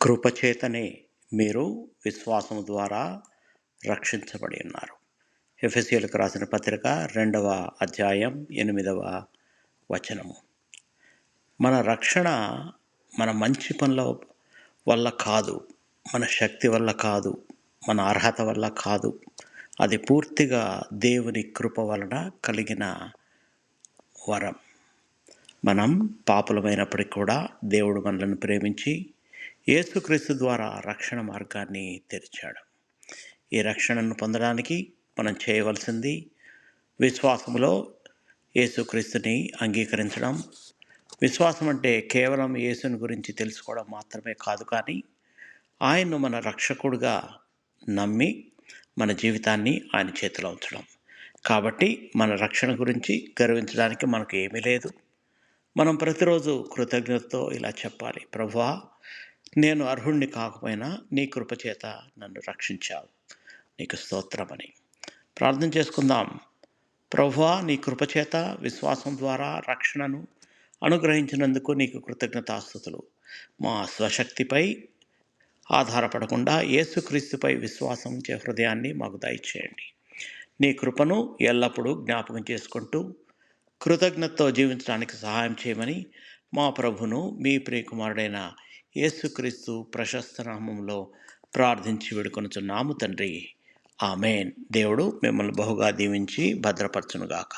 కృపచేతనే మీరు విశ్వాసము ద్వారా రక్షించబడి ఉన్నారు. ఎఫెసీయులకు రాసిన పత్రిక 2వ అధ్యాయం 8వ వచనము. మన రక్షణ మన మంచి పనుల వల్ల కాదు, మన శక్తి వల్ల కాదు, మన అర్హత వల్ల కాదు. అది పూర్తిగా దేవుని కృప వలన కలిగిన వరం. మనం పాపులమైనప్పటికీ కూడా దేవుడు మనల్ని ప్రేమించి యేసుక్రీస్తు ద్వారా రక్షణ మార్గాన్ని తెరిచాడు. ఈ రక్షణను పొందడానికి మనం చేయవలసింది విశ్వాసములో యేసుక్రీస్తుని అంగీకరించడం. విశ్వాసం అంటే కేవలం యేసుని గురించి తెలుసుకోవడం మాత్రమే కాదు, కానీ ఆయన్ను మన రక్షకుడిగా నమ్మి మన జీవితాన్ని ఆయన చేతిలో ఉంచడం. కాబట్టి మన రక్షణ గురించి గర్వించడానికి మనకు ఏమీ లేదు. మనం ప్రతిరోజు కృతజ్ఞతతో ఇలా చెప్పాలి: ప్రభువా, నేను అర్హుణ్ణి కాకపోయినా నీ కృపచేత నన్ను రక్షించావు, నీకు స్తోత్రమని ప్రార్థన చేసుకుందాం. ప్రభువా, నీ కృపచేత విశ్వాసం ద్వారా రక్షణను అనుగ్రహించినందుకు నీకు కృతజ్ఞతాస్తుతులు. మా స్వశక్తిపై ఆధారపడకుండా యేసుక్రీస్తుపై విశ్వాసం ఉంచే హృదయాన్ని మాకు దయచేయండి. నీ కృపను ఎల్లప్పుడూ జ్ఞాపకం చేసుకుంటూ కృతజ్ఞతతో జీవించడానికి సహాయం చేయమని మా ప్రభును, మీ ప్రియకుమారుడైన యేసుక్రీస్తు ప్రశస్త నామములో ప్రార్థించి వేడుకొనుచున్నాము తండ్రి. ఆమేన్. దేవుడు మిమ్మల్ని బహుగా దీవించి భద్రపరచునుగాక.